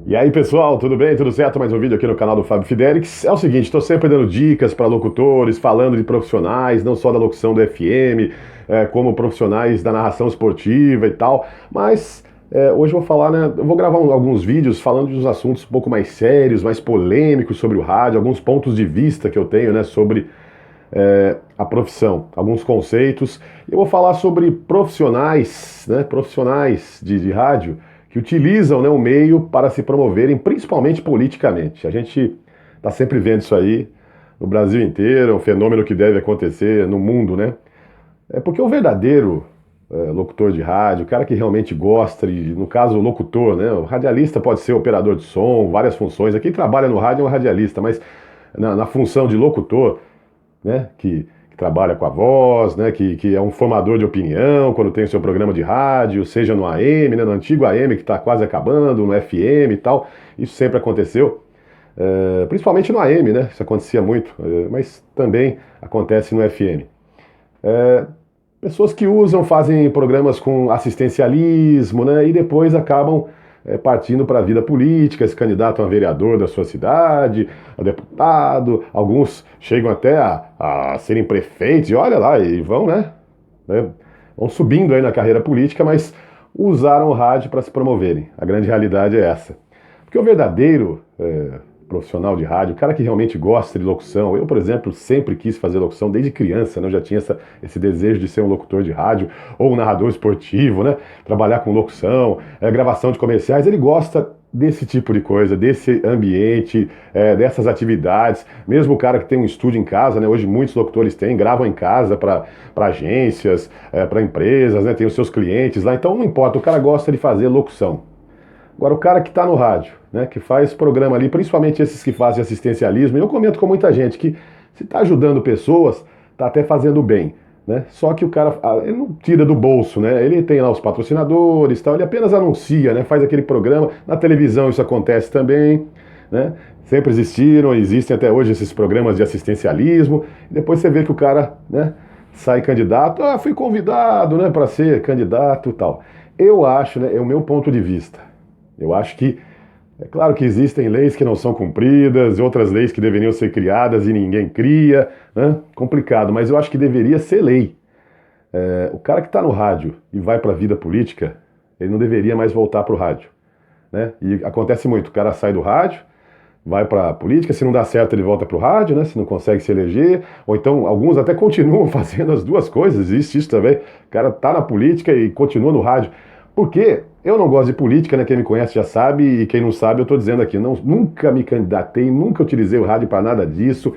E aí, pessoal, tudo bem? Tudo certo? Mais um vídeo aqui no canal do Fábio Fidelix. É o seguinte, estou sempre dando dicas para locutores, falando de profissionais, não só da locução do FM, como profissionais da narração esportiva e tal. Mas hoje eu vou falar, né? Eu vou gravar alguns vídeos falando de uns assuntos um pouco mais sérios, mais polêmicos sobre o rádio, alguns pontos de vista que eu tenho, né, sobre a profissão, alguns conceitos. Eu vou falar sobre profissionais, né, profissionais de rádio que utilizam, né, o meio para se promoverem, principalmente politicamente. A gente está sempre vendo isso aí no Brasil inteiro, é um fenômeno que deve acontecer no mundo, né? É porque o verdadeiro locutor de rádio, o cara que realmente gosta, e, no caso o locutor, né? O radialista pode ser operador de som, várias funções. Quem trabalha no rádio é um radialista, mas na função de locutor, né, que trabalha com a voz, né, que é um formador de opinião quando tem o seu programa de rádio, seja no AM, né, no antigo AM que está quase acabando, no FM e tal. Isso sempre aconteceu, principalmente no AM, né, isso acontecia muito, mas também acontece no FM. Pessoas que usam, fazem programas com assistencialismo, né, e depois acabam partindo para a vida política, se candidatam a vereador da sua cidade, a deputado, alguns chegam até a serem prefeitos, e olha lá, e vão, né, vão subindo aí na carreira política, mas usaram o rádio para se promoverem. A grande realidade é essa. Porque o verdadeiro profissional de rádio, o cara que realmente gosta de locução. Eu, por exemplo, sempre quis fazer locução desde criança, né? Eu já tinha esse desejo de ser um locutor de rádio ou um narrador esportivo, né? Trabalhar com locução, gravação de comerciais. Ele gosta desse tipo de coisa, desse ambiente, dessas atividades. Mesmo o cara que tem um estúdio em casa, né? Hoje muitos locutores têm, gravam em casa para agências, para empresas, né? Tem os seus clientes lá. Então não importa, o cara gosta de fazer locução. Agora, o cara que está no rádio, né, que faz programa ali, principalmente esses que fazem assistencialismo, e eu comento com muita gente que se está ajudando pessoas, está até fazendo bem, né? Só que o cara ele não tira do bolso, né? Ele tem lá os patrocinadores, tal, ele apenas anuncia, né? Faz aquele programa. Na televisão isso acontece também, né? Sempre existiram, existem até hoje esses programas de assistencialismo. E depois você vê que o cara, né, sai candidato, fui convidado, né, para ser candidato e tal. Eu acho, né, é o meu ponto de vista. Eu acho que, é claro que existem leis que não são cumpridas, outras leis que deveriam ser criadas e ninguém cria, né? Complicado, mas eu acho que deveria ser lei. O cara que está no rádio e vai para a vida política, ele não deveria mais voltar para o rádio, né? E acontece muito, o cara sai do rádio, vai para a política, se não dá certo ele volta para o rádio, né? Se não consegue se eleger, ou então alguns até continuam fazendo as duas coisas, existe isso também. O cara tá na política e continua no rádio. Porque eu não gosto de política, né? Quem me conhece já sabe, e quem não sabe eu estou dizendo aqui, não, nunca me candidatei, nunca utilizei o rádio para nada disso.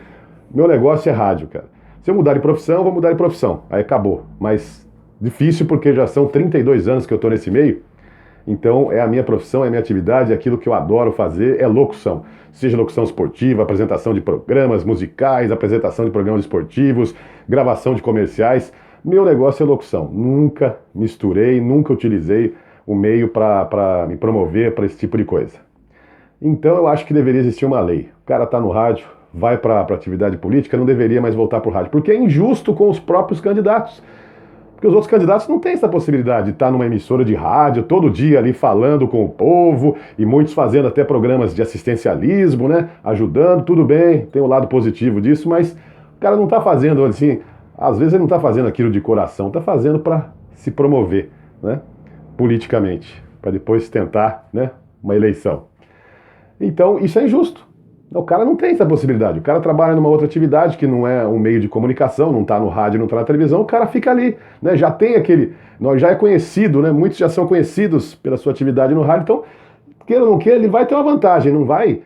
Meu negócio é rádio, cara. Se eu mudar de profissão, eu vou mudar de profissão. Aí acabou. Mas difícil porque já são 32 anos que eu estou nesse meio. Então é a minha profissão, é a minha atividade, é aquilo que eu adoro fazer é locução. Seja locução esportiva, apresentação de programas musicais, apresentação de programas esportivos, gravação de comerciais. Meu negócio é locução. Nunca misturei, nunca utilizei o meio para me promover para esse tipo de coisa. Então eu acho que deveria existir uma lei. O cara está no rádio, vai para a atividade política, não deveria mais voltar para o rádio. Porque é injusto com os próprios candidatos. Porque os outros candidatos não têm essa possibilidade de estar numa emissora de rádio todo dia ali falando com o povo e muitos fazendo até programas de assistencialismo, né? Ajudando, tudo bem, tem o lado positivo disso, mas o cara não está fazendo assim, às vezes ele não está fazendo aquilo de coração, está fazendo para se promover, né? Politicamente, para depois tentar, né, uma eleição. Então, isso é injusto. O cara não tem essa possibilidade. O cara trabalha numa outra atividade que não é um meio de comunicação, não está no rádio, não está na televisão, o cara fica ali, né? Já tem aquele, já é conhecido, né? Muitos já são conhecidos pela sua atividade no rádio, então, queira ou não queira, ele vai ter uma vantagem, não vai.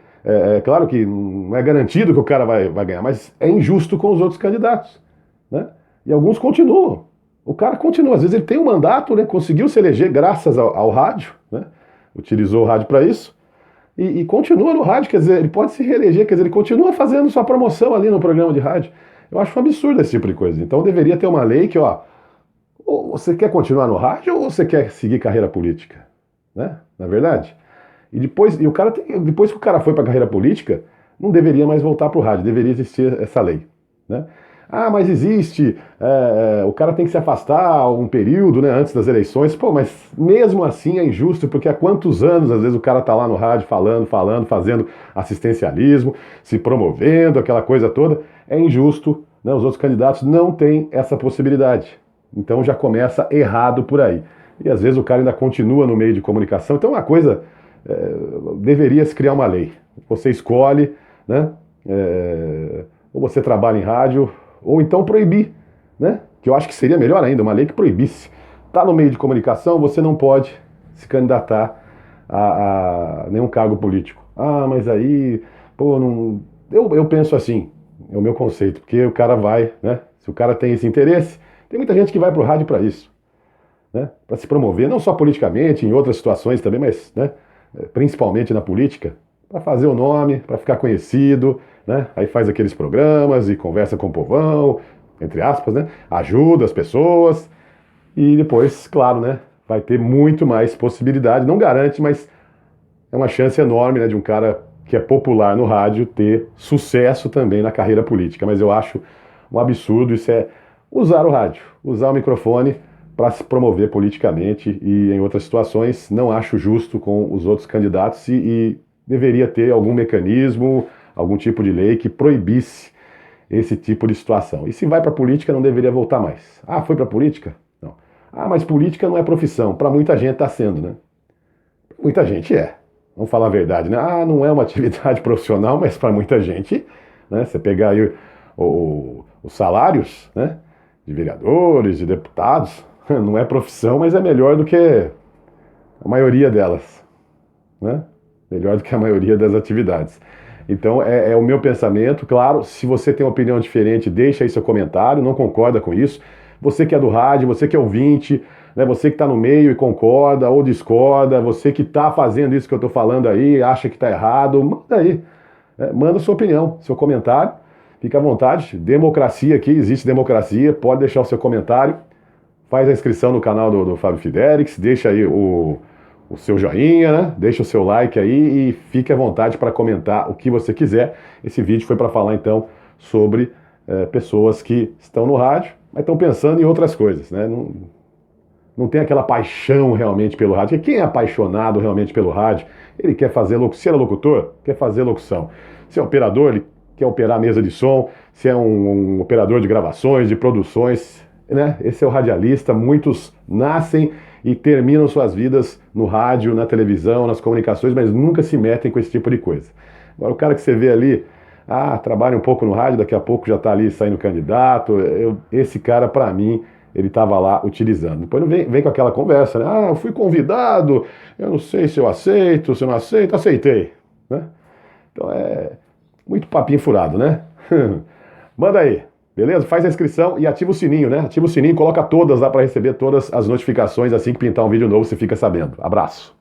Claro que não é garantido que o cara vai ganhar, mas é injusto com os outros candidatos, né? E alguns continuam. O cara continua, às vezes ele tem um mandato, né? Conseguiu se eleger graças ao rádio, né? Utilizou o rádio para isso. E continua no rádio, quer dizer, ele pode se reeleger, quer dizer, ele continua fazendo sua promoção ali no programa de rádio. Eu acho um absurdo esse tipo de coisa. Então deveria ter uma lei que, ó, ou você quer continuar no rádio ou você quer seguir carreira política, né? Na verdade. E depois, depois que o cara foi para a carreira política, não deveria mais voltar para o rádio, deveria existir essa lei, né? Ah, mas existe, o cara tem que se afastar um período, né, antes das eleições. Pô, mas mesmo assim é injusto, porque há quantos anos, às vezes, o cara tá lá no rádio falando, fazendo assistencialismo, se promovendo, aquela coisa toda. É injusto, né, os outros candidatos não têm essa possibilidade. Então já começa errado por aí. E às vezes o cara ainda continua no meio de comunicação. Então uma coisa, deveria se criar uma lei. Você escolhe, né? Ou você trabalha em rádio, ou então proibir, né? Que eu acho que seria melhor ainda, uma lei que proibisse. Está no meio de comunicação, você não pode se candidatar a nenhum cargo político. Ah, mas aí, pô, não. Eu penso assim, é o meu conceito, porque o cara vai, né? Se o cara tem esse interesse, tem muita gente que vai pro rádio para isso, né? Para se promover, não só politicamente, em outras situações também, mas, né, principalmente na política, para fazer o nome, para ficar conhecido, né? Aí faz aqueles programas e conversa com o povão, entre aspas, né? Ajuda as pessoas e depois, claro, né, vai ter muito mais possibilidade, não garante, mas é uma chance enorme, né, de um cara que é popular no rádio ter sucesso também na carreira política. Mas eu acho um absurdo isso, é usar o rádio, usar o microfone para se promover politicamente e em outras situações não acho justo com os outros candidatos e deveria ter algum mecanismo, algum tipo de lei que proibisse esse tipo de situação. E se vai para a política não deveria voltar mais. Ah, foi para a política? Não. Ah, mas política não é profissão. Para muita gente está sendo, né? Muita gente é. Vamos falar a verdade, né? Ah, não é uma atividade profissional, mas para muita gente, né? Você pegar aí os salários, né? De vereadores, de deputados, não é profissão, mas é melhor do que a maioria delas, né? Melhor do que a maioria das atividades. Então é o meu pensamento, claro, se você tem uma opinião diferente, deixa aí seu comentário, não concorda com isso. Você que é do rádio, você que é ouvinte, né, você que está no meio e concorda ou discorda, você que está fazendo isso que eu estou falando aí, acha que está errado, manda aí, né, manda sua opinião, seu comentário, fica à vontade, democracia aqui, existe democracia, pode deixar o seu comentário, faz a inscrição no canal do Fábio Fidelix, deixa aí o seu joinha, né? Deixa o seu like aí e fique à vontade para comentar o que você quiser. Esse vídeo foi para falar então sobre pessoas que estão no rádio, mas estão pensando em outras coisas, né? Não tem aquela paixão realmente pelo rádio. Porque quem é apaixonado realmente pelo rádio, ele quer fazer locução. Se é locutor, quer fazer locução. Se é operador, ele quer operar a mesa de som. Se é um operador de gravações, de produções, né? Esse é o radialista. Muitos nascem e terminam suas vidas no rádio, na televisão, nas comunicações, mas nunca se metem com esse tipo de coisa. Agora, o cara que você vê ali, trabalha um pouco no rádio, daqui a pouco já está ali saindo candidato, esse cara, para mim, ele estava lá utilizando. Depois não vem com aquela conversa, né? Eu fui convidado, eu não sei se eu aceito, se eu não aceito, aceitei, né? Então é muito papinho furado, né? Manda aí. Beleza? Faz a inscrição e ativa o sininho, né? Ativa o sininho, coloca todas lá para receber todas as notificações assim que pintar um vídeo novo, você fica sabendo. Abraço.